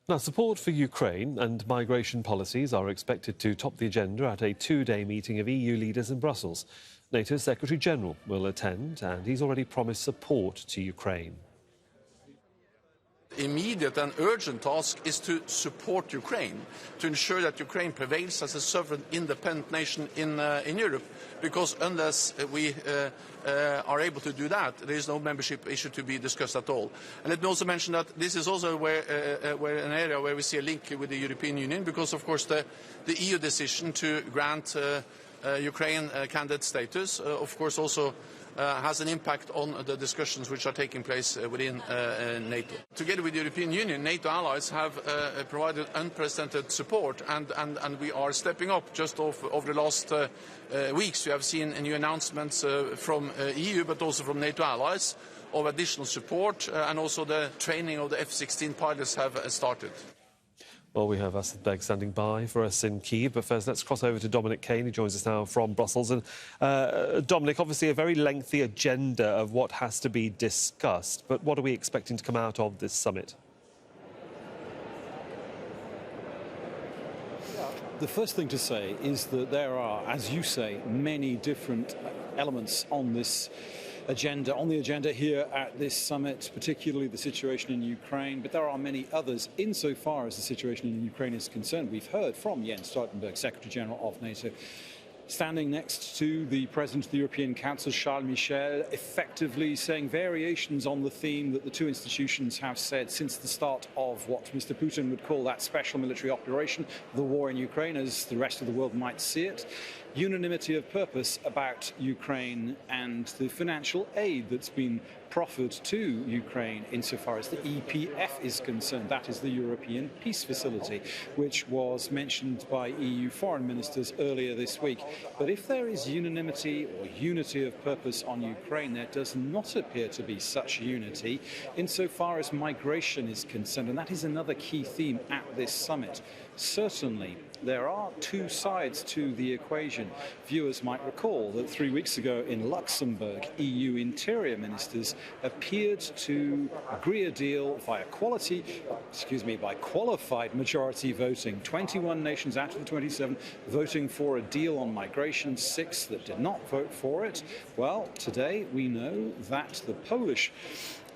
Now, support for Ukraine and migration policies are expected to top the agenda at a two-day meeting of EU leaders in Brussels. NATO's Secretary-General will attend, and he's already promised support to Ukraine. Immediate and urgent task is to support Ukraine, to ensure that Ukraine prevails as a sovereign, independent nation in Europe, because unless we are able to do that, there is no membership issue to be discussed at all. And let me also mention that this is also where an area where we see a link with the European Union, because of course the EU decision to grant Ukraine candidate status, of course, also has an impact on the discussions which are taking place within NATO. Together with the European Union, NATO allies have provided unprecedented support, and we are stepping up. Just over the last weeks, we have seen new announcements from EU, but also from NATO allies, of additional support, and also the training of the F-16 pilots have started. Well, we have Assed Baig standing by for us in Kyiv, but first let's cross over to Dominic Kane, who joins us now from Brussels. And Dominic, obviously a very lengthy agenda of what has to be discussed, but what are we expecting to come out of this summit? The first thing to say is that there are, as you say, many different elements on this agenda, here at this summit, particularly the situation in Ukraine, but there are many others insofar as the situation in Ukraine is concerned. We've heard from Jens Stoltenberg, Secretary-General of NATO, standing next to the President of the European Council, Charles Michel, effectively saying variations on the theme that the two institutions have said since the start of what Mr. Putin would call that special military operation, the war in Ukraine, as the rest of the world might see it. Unanimity of purpose about Ukraine and the financial aid that's been proffered to Ukraine insofar as the EPF is concerned. That is the European Peace Facility, which was mentioned by EU foreign ministers earlier this week. But if there is unanimity or unity of purpose on Ukraine, there does not appear to be such unity insofar as migration is concerned. And that is another key theme at this summit. Certainly, there are two sides to the equation. Viewers might recall that 3 weeks ago in Luxembourg, EU interior ministers appeared to agree a deal by qualified majority voting. 21 nations out of the 27 voting for a deal on migration, 6 that did not vote for it. Well, today we know that the Polish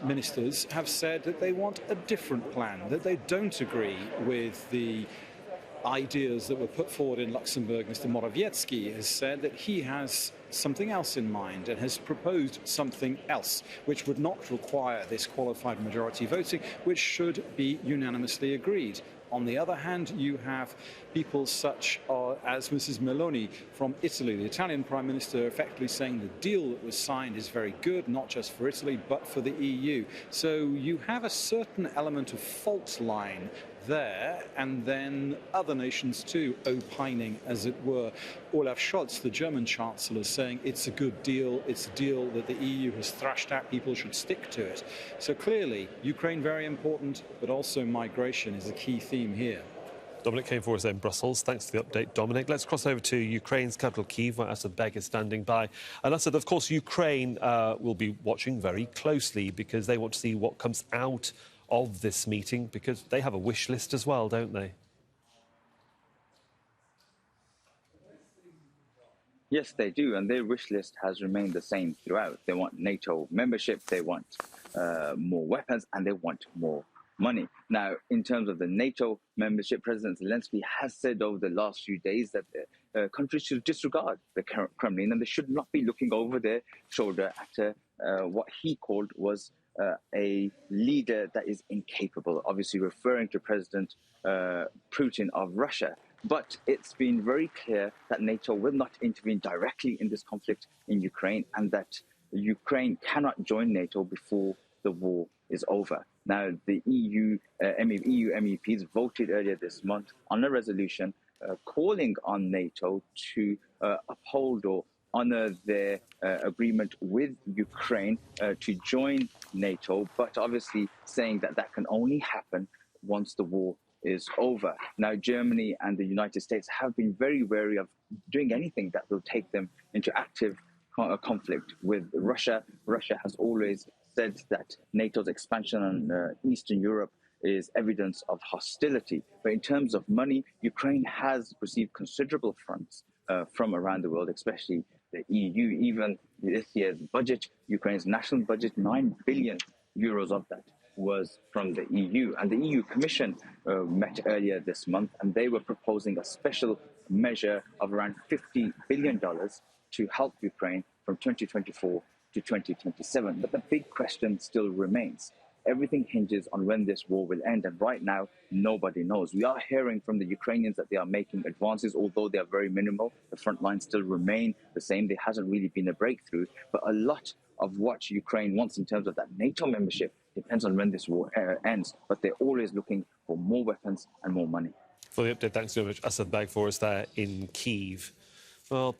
ministers have said that they want a different plan, that they don't agree with the ideas that were put forward in Luxembourg. Mr. Morawiecki has said that he has something else in mind and has proposed something else, which would not require this qualified majority voting, which should be unanimously agreed. On the other hand, you have people such as Mrs. Meloni from Italy, the Italian Prime Minister, effectively saying the deal that was signed is very good, not just for Italy, but for the EU. So you have a certain element of fault line there, and then other nations too opining, as it were. Olaf Scholz, the German Chancellor, saying it's a good deal, it's a deal that the EU has thrashed out, people should stick to it. So clearly, Ukraine very important, but also migration is a key theme here. Dominic Kane for us in Brussels. Thanks for the update, Dominic. Let's cross over to Ukraine's capital, Kyiv, where Assed Baig is standing by. And Assed, of course, Ukraine will be watching very closely because they want to see what comes out of this meeting, because they have a wish list as well, don't they? Yes, they do, and their wish list has remained the same throughout. They want NATO membership, they want more weapons, and they want more money. Now, in terms of the NATO membership, President Zelensky has said over the last few days that countries should disregard the Kremlin and they should not be looking over their shoulder at what he called was a leader that is incapable, obviously referring to President Putin of Russia. But it's been very clear that NATO will not intervene directly in this conflict in Ukraine, and that Ukraine cannot join NATO before the war is over. Now, the EU MEPs voted earlier this month on a resolution calling on NATO to uphold or honor their agreement with Ukraine to join NATO, but obviously saying that that can only happen once the war is over. Now, Germany and the United States have been very wary of doing anything that will take them into active conflict with Russia. Russia has always said that NATO's expansion on Eastern Europe is evidence of hostility. But in terms of money, Ukraine has received considerable funds from around the world, especially the EU. Even this year's budget, Ukraine's national budget, 9 billion euros of that was from the EU. And the EU Commission met earlier this month, and they were proposing a special measure of around $50 billion to help Ukraine from 2024 to 2027. But the big question still remains. Everything hinges on when this war will end, and right now, nobody knows. We are hearing from the Ukrainians that they are making advances, although they are very minimal. The front lines still remain the same. There hasn't really been a breakthrough, but a lot of what Ukraine wants in terms of that NATO membership depends on when this war ends, but they're always looking for more weapons and more money. For the update, thanks so much, Assed Baig, for us there in Kyiv. Well,